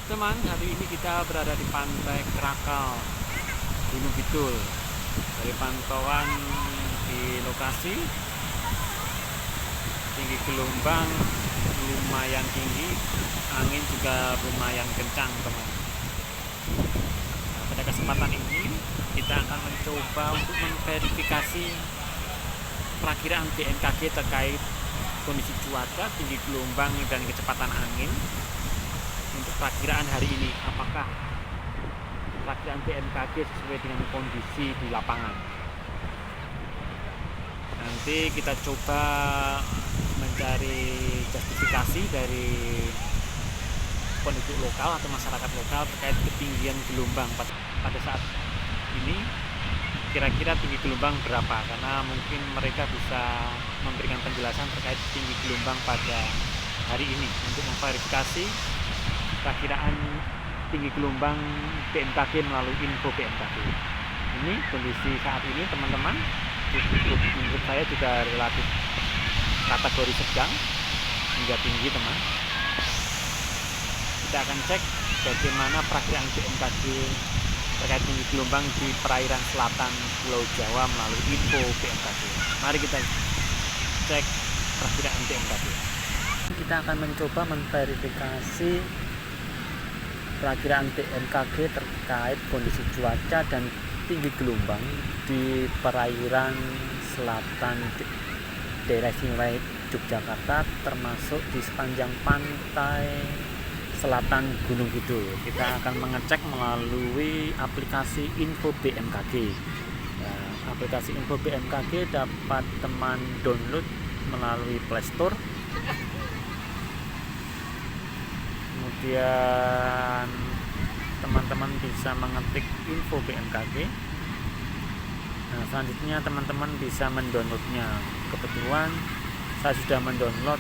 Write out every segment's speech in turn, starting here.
Teman, hari ini kita berada di Pantai Krakal, Gunung Kidul. Dari pantauan di lokasi, tinggi gelombang lumayan tinggi, angin juga lumayan kencang, teman. Nah, pada kesempatan ini kita akan mencoba untuk memverifikasi perakiraan BMKG terkait kondisi cuaca, tinggi gelombang dan kecepatan angin. Untuk perakiraan hari ini, apakah perakiraan BMKG sesuai dengan kondisi di lapangan? Nanti kita coba mencari justifikasi dari penduduk lokal atau masyarakat lokal terkait ketinggian gelombang pada saat ini. Kira-kira tinggi gelombang berapa? Karena mungkin mereka bisa memberikan penjelasan terkait tinggi gelombang pada hari ini untuk memverifikasi perakiraan tinggi gelombang BMKG melalui info BMKG. Ini kondisi saat ini, teman-teman, menurut saya juga relatif kategori sedang hingga tinggi, teman. Kita akan cek bagaimana perakiraan BMKG terkait tinggi gelombang di perairan selatan Pulau Jawa melalui info BMKG. Mari kita cek perakiraan BMKG. Kita akan mencoba memverifikasi perakiraan BMKG terkait kondisi cuaca dan tinggi gelombang di perairan selatan daerah istimewa Yogyakarta, termasuk di sepanjang pantai selatan Gunung Kidul. Kita akan mengecek melalui aplikasi info BMKG. Aplikasi info BMKG dapat teman download melalui Play Store. Kemudian teman-teman bisa mengetik info BMKG. Nah, selanjutnya teman-teman bisa mendownloadnya. Kebetulan saya sudah mendownload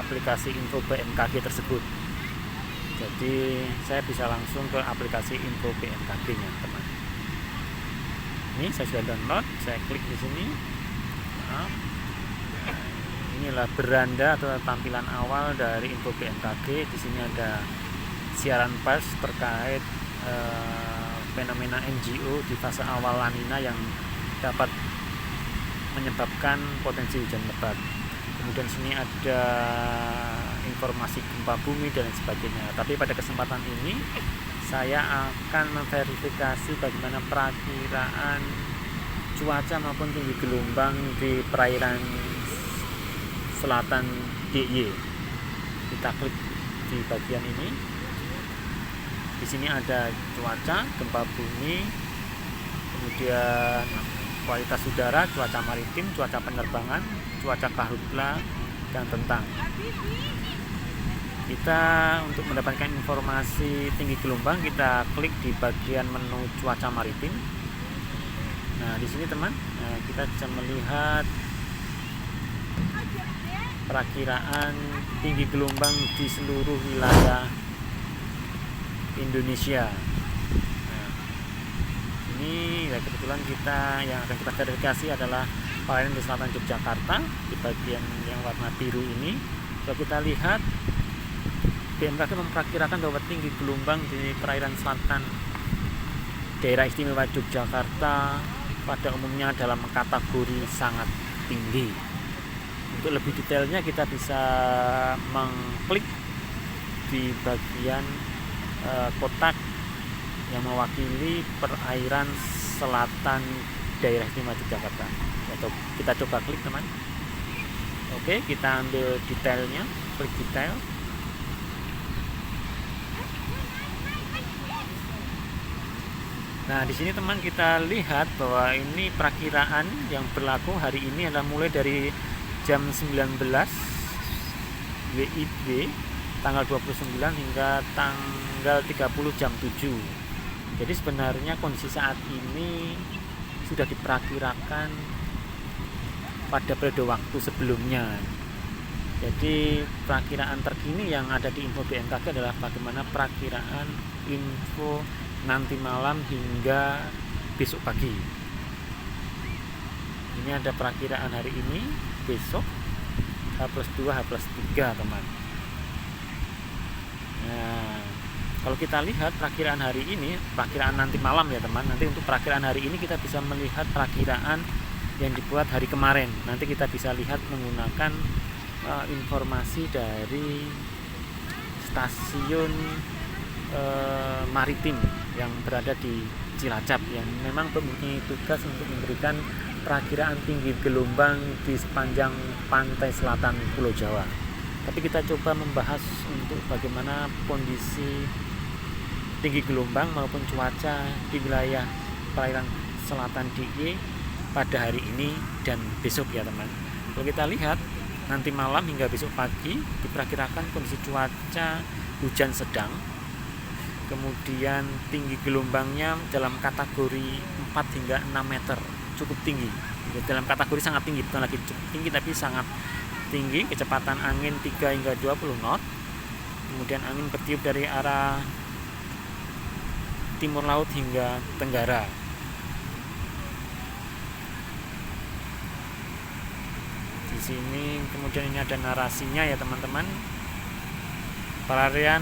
aplikasi info BMKG tersebut. Jadi saya bisa langsung ke aplikasi info BMKG-nya, teman. Ini saya sudah download. Saya klik di sini. Maaf. Inilah beranda atau tampilan awal dari info BMKG. Di sini ada siaran pers terkait fenomena NGO di fase awal La Nina yang dapat menyebabkan potensi hujan lebat. Kemudian sini ada informasi gempa bumi dan sebagainya. Tapi pada kesempatan ini saya akan memverifikasi bagaimana perakiraan cuaca maupun tinggi gelombang di perairan selatan DIY. Kita klik di bagian ini. Di sini ada cuaca, gempa bumi, kemudian kualitas udara, cuaca maritim, cuaca penerbangan, cuaca karhutla, dan tentang. Kita untuk mendapatkan informasi tinggi gelombang, kita klik di bagian menu cuaca maritim. Nah, di sini teman, kita bisa melihat perakiraan tinggi gelombang di seluruh wilayah Indonesia. Nah, ini ya kebetulan yang akan kita verifikasi adalah perairan di selatan Yogyakarta di bagian yang warna biru ini. Kalau kita lihat, BMKG memperkirakan bahwa tinggi gelombang di perairan selatan daerah istimewa Yogyakarta pada umumnya dalam kategori sangat tinggi. Untuk lebih detailnya kita bisa mengklik di bagian kotak yang mewakili perairan selatan daerah istimewa Yogyakarta. Atau kita coba klik, teman. Oke, kita ambil detailnya, klik detail. Nah, di sini teman kita lihat bahwa ini perakiraan yang berlaku hari ini adalah mulai dari jam 19 WIB tanggal 29 hingga tanggal 30 jam 7. Jadi sebenarnya kondisi saat ini sudah diperkirakan pada periode waktu sebelumnya. Jadi perakiraan terkini yang ada di info BMKG adalah bagaimana perakiraan info nanti malam hingga besok pagi. Ini ada perakiraan hari ini, besok, H+2, H+3, teman. Nah, Kalau kita lihat perakiraan hari ini, perakiraan nanti malam ya teman, nanti untuk perakiraan hari ini kita bisa melihat perakiraan yang dibuat hari kemarin. Nanti kita bisa lihat menggunakan informasi dari stasiun maritim yang berada di Cilacap, yang memang mempunyai tugas untuk memberikan perakiraan tinggi gelombang di sepanjang pantai selatan Pulau Jawa. Tapi kita coba membahas untuk bagaimana kondisi tinggi gelombang maupun cuaca di wilayah perairan selatan DIY pada hari ini dan besok ya teman. Kalau kita lihat nanti malam hingga besok pagi diperkirakan kondisi cuaca hujan sedang, kemudian tinggi gelombangnya dalam kategori 4 hingga 6 meter, cukup tinggi. Dalam kategori sangat tinggi, bukan lagi cukup tinggi tapi sangat tinggi. Kecepatan angin 3 hingga 20 knot. Kemudian angin bertiup dari arah timur laut hingga tenggara. Di sini kemudian ini ada narasinya ya teman-teman. Perairan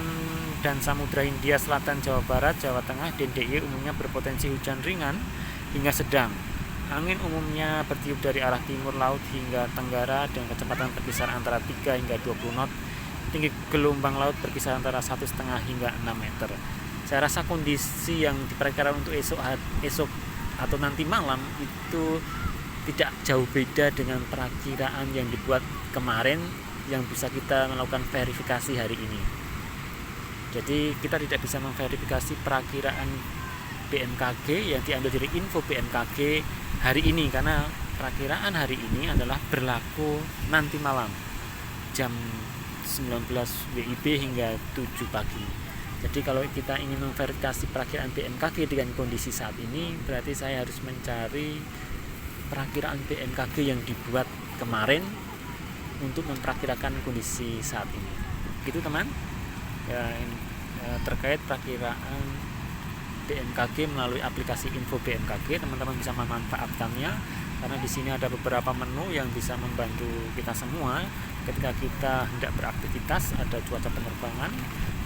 dan Samudra Hindia Selatan, Jawa Barat, Jawa Tengah, dan DIY umumnya berpotensi hujan ringan hingga sedang. Angin umumnya bertiup dari arah timur laut hingga tenggara dengan kecepatan berkisar antara 3 hingga 20 knot. Tinggi gelombang laut berkisar antara 1,5 hingga 6 meter. Saya rasa kondisi yang diperkirakan untuk esok atau nanti malam itu tidak jauh beda dengan perakiraan yang dibuat kemarin yang bisa kita melakukan verifikasi hari ini. Jadi kita tidak bisa memverifikasi perakiraan BMKG yang diambil dari info BMKG hari ini, karena perakiraan hari ini adalah berlaku nanti malam jam 19 WIB hingga 7 pagi. Jadi kalau kita ingin memverifikasi perakiraan BMKG dengan kondisi saat ini, berarti saya harus mencari perakiraan BMKG yang dibuat kemarin untuk memperkirakan kondisi saat ini. Gitu teman. Terkait perakiraan BMKG melalui aplikasi info BMKG, teman-teman bisa memanfaatkannya karena di sini ada beberapa menu yang bisa membantu kita semua ketika kita hendak beraktivitas. Ada cuaca penerbangan,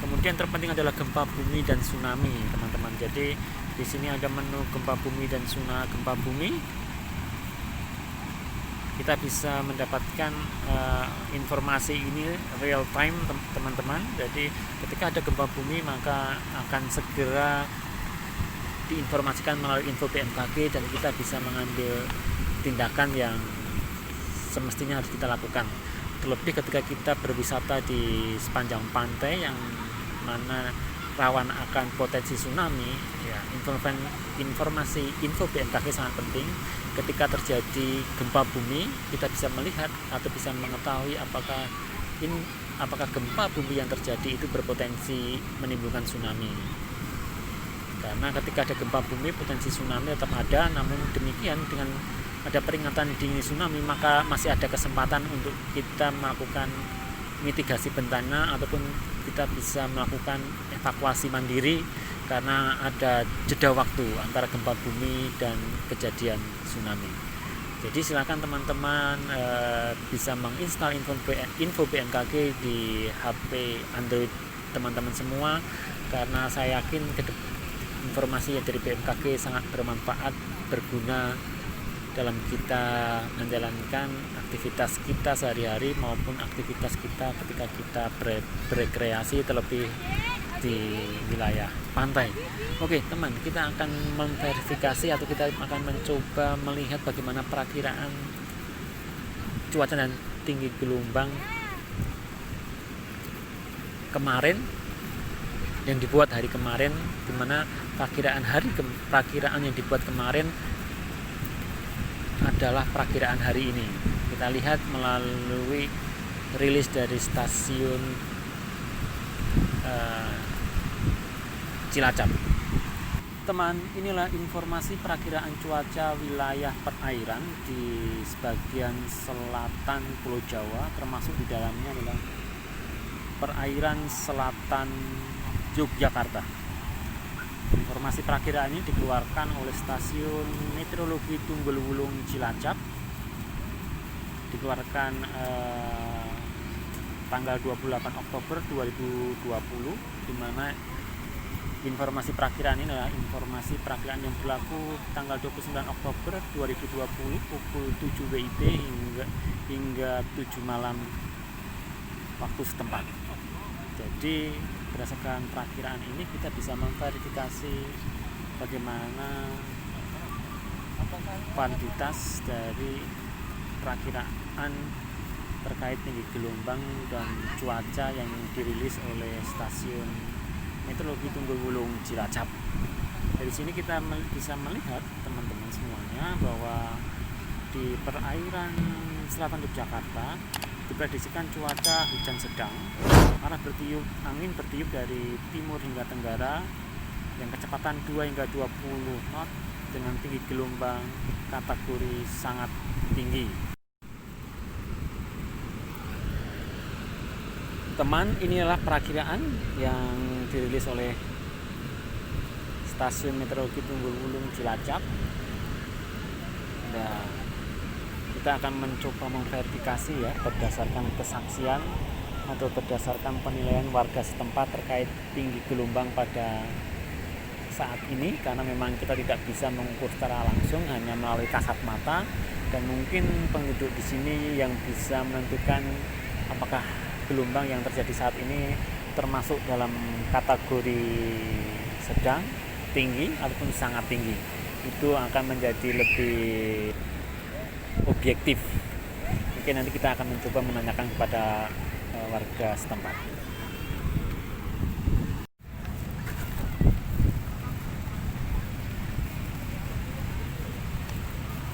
kemudian terpenting adalah gempa bumi dan tsunami teman-teman. Jadi di sini ada menu gempa bumi dan gempa bumi. Kita bisa mendapatkan informasi ini real time teman-teman. Jadi ketika ada gempa bumi maka akan segera diinformasikan melalui info BMKG dan kita bisa mengambil tindakan yang semestinya harus kita lakukan. Terlebih ketika kita berwisata di sepanjang pantai yang mana rawan akan potensi tsunami, ya, informasi info BMKG sangat penting. Ketika terjadi gempa bumi, kita bisa melihat atau bisa mengetahui apakah gempa bumi yang terjadi itu berpotensi menimbulkan tsunami. Karena ketika ada gempa bumi, potensi tsunami tetap ada, namun demikian dengan ada peringatan dini tsunami, maka masih ada kesempatan untuk kita melakukan mitigasi bencana ataupun kita bisa melakukan evakuasi mandiri karena ada jeda waktu antara gempa bumi dan kejadian tsunami. Jadi silakan teman-teman bisa menginstal info BMKG di HP Android teman-teman semua, karena saya yakin informasi dari BMKG sangat bermanfaat, berguna dalam kita menjalankan aktivitas kita sehari-hari maupun aktivitas kita ketika kita berekreasi, terlebih di wilayah pantai. Oke teman, kita akan memverifikasi atau kita akan mencoba melihat bagaimana perakiraan cuaca dan tinggi gelombang kemarin yang dibuat hari kemarin, di mana perakiraan yang dibuat kemarin adalah perakiraan hari ini. Kita lihat melalui rilis dari stasiun Cilacap. Teman, inilah informasi perakiraan cuaca wilayah perairan di sebagian selatan Pulau Jawa, termasuk di dalamnya adalah perairan selatan Yogyakarta. Informasi perakiraan ini dikeluarkan oleh stasiun meteorologi Tunggul Wulung Cilacap, dikeluarkan tanggal 28 Oktober 2020, di mana Informasi perakiraan ini adalah informasi perakiraan yang berlaku tanggal 29 Oktober 2020 pukul 7 WIB hingga 7 malam waktu setempat. Jadi berdasarkan perakiraan ini kita bisa memverifikasi bagaimana kuantitas dari perakiraan terkait tinggi gelombang dan cuaca yang dirilis oleh stasiun Meteorologi Tunggul Wulung Cilacap. Dari sini kita bisa melihat teman-teman semuanya bahwa di perairan selatan Yogyakarta diprediksikan cuaca hujan sedang, angin bertiup dari timur hingga tenggara yang kecepatan 2 hingga 20 knot dengan tinggi gelombang kategori sangat tinggi. Teman, inilah perakiraan yang dirilis oleh Stasiun Meteorologi Tunggul Wulung Cilacap. Dan kita akan mencoba memverifikasi ya berdasarkan kesaksian atau berdasarkan penilaian warga setempat terkait tinggi gelombang pada saat ini, karena memang kita tidak bisa mengukur secara langsung, hanya melalui kasat mata, dan mungkin penduduk di sini yang bisa menentukan apakah gelombang yang terjadi saat ini termasuk dalam kategori sedang, tinggi, ataupun sangat tinggi. Itu akan menjadi lebih objektif. Mungkin nanti kita akan mencoba menanyakan kepada warga setempat.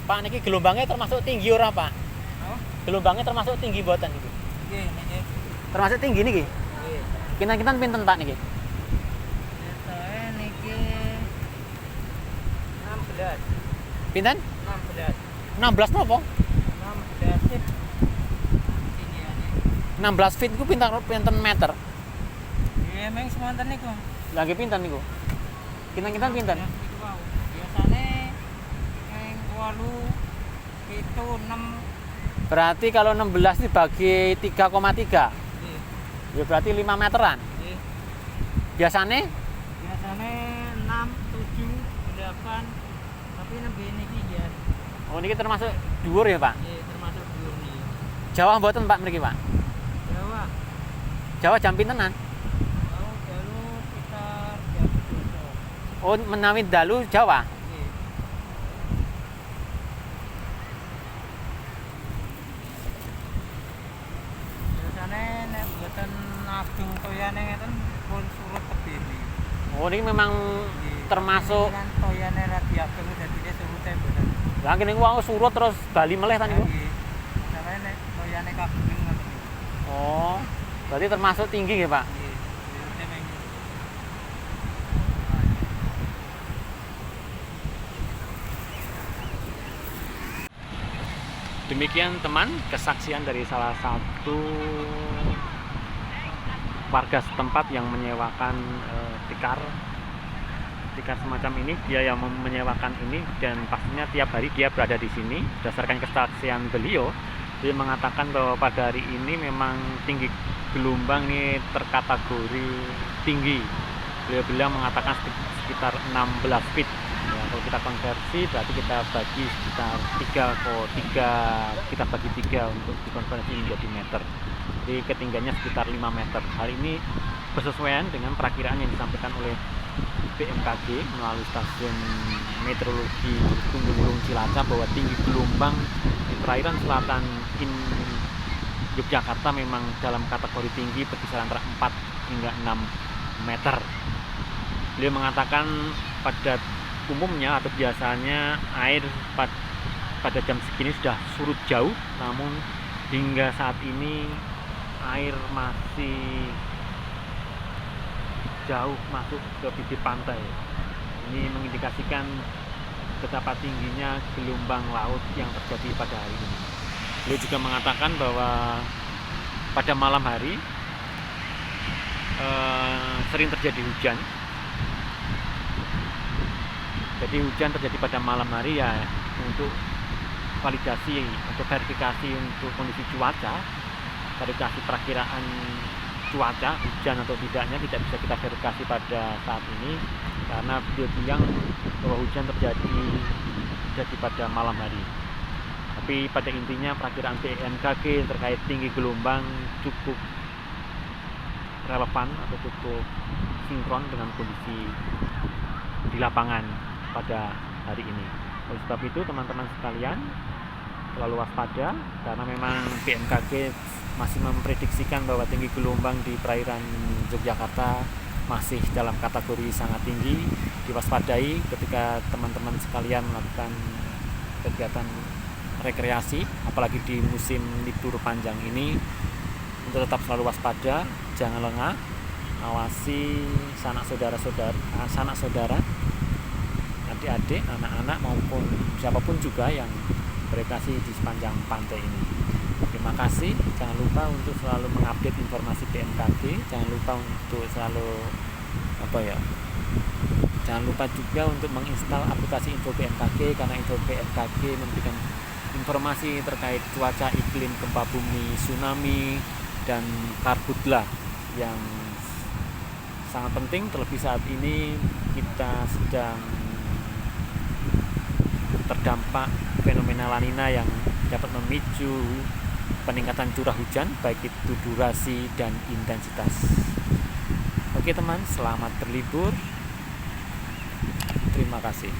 Pak, niki gelombangnya termasuk tinggi ora, Pak? Oh? Gelombangnya termasuk tinggi buatan iki. Nggih, niki. Termasuk tinggi niki? Nggih. Kinten-kinten pinten, Pak, niki? Saya niki 16. Pinten? 16. 16 napa? 16 feet. Tinggiane. 16 feet iku pinten meter? Iya, emang semonten niku. Lagi pinten niku? Kinten-kinten pinten? Ya, niku wae. Biasane ning 8, 7, 6. Berarti kalau 16 dibagi 3,3. Nggih. Ya berarti 5 meteran. Nggih. Biasane? Biasane 6, 7, 8. Tapi nembe niki ya. Oh, niki termasuk dhuwur ya, Pak? Nggih, termasuk dhuwur niki. Jawa mboten, Pak, mriki, Pak? Jawa. Jawa jam pintenan? Oh, dalu sekitar jam 12. Oh, menawi dalu Jawa. Nggih. Biasane nek mboten abang toyane ngeten pun surut tebih niki. Oh, ini memang termasuk kan toyane radiator dadine surute mboten. lah kene wau surut terus bali meleh ta niku. Nggih. Sampeyan nek toyane kagungan ngoten niku. Oh, berarti termasuk tinggi ya, Pak? Nggih. Surute meng. Demikian teman, kesaksian dari salah satu warga setempat yang menyewakan tikar semacam ini. Dia yang menyewakan ini dan pastinya tiap hari dia berada di sini. Berdasarkan kesaksian beliau, dia mengatakan bahwa pada hari ini memang tinggi gelombang ini terkategori tinggi. Beliau bilang mengatakan sekitar 16 feet. Ya, kalau kita konversi berarti kita bagi sekitar 3 kita bagi 3 untuk dikonversi menjadi meter. Jadi ketinggiannya sekitar 5 meter. Hal ini bersesuaian dengan perakiraan yang disampaikan oleh BMKG melalui Stasiun Meteorologi Tunggul Wulung Cilacap bahwa tinggi gelombang di perairan selatan Yogyakarta memang dalam kategori tinggi berkisar antara 4 hingga 6 meter. Beliau mengatakan pada umumnya atau biasanya air pada jam segini sudah surut jauh, namun hingga saat ini air masih jauh masuk ke bibir pantai. Ini mengindikasikan betapa tingginya gelombang laut yang terjadi pada hari ini. Beliau juga mengatakan bahwa pada malam hari sering terjadi hujan. Jadi hujan terjadi pada malam hari ya, untuk validasi atau verifikasi untuk kondisi cuaca, verifikasi perakiraan cuaca hujan atau tidaknya tidak bisa kita verifikasi pada saat ini, karena beliau bilang bahwa hujan terjadi pada malam hari. Tapi pada intinya perakiraan BMKG terkait tinggi gelombang cukup relevan atau cukup sinkron dengan kondisi di lapangan pada hari ini. Oleh sebab itu teman-teman sekalian, selalu waspada, karena memang BMKG masih memprediksikan bahwa tinggi gelombang di perairan Yogyakarta masih dalam kategori sangat tinggi. Diwaspadai ketika teman-teman sekalian melakukan kegiatan rekreasi, apalagi di musim libur panjang ini, untuk tetap selalu waspada, jangan lengah, awasi sanak saudara, adik-adik, anak-anak maupun siapapun juga yang berekreasi di sepanjang pantai ini. Terima kasih. Jangan lupa untuk selalu mengupdate informasi BMKG. Jangan lupa untuk selalu jangan lupa juga untuk menginstal aplikasi Info BMKG, karena Info BMKG memberikan informasi terkait cuaca, iklim, gempa bumi, tsunami, dan karhutla yang sangat penting. Terlebih saat ini kita sedang terdampak fenomena La Nina yang dapat memicu peningkatan curah hujan, baik itu durasi dan intensitas. Oke teman, selamat berlibur. Terima kasih.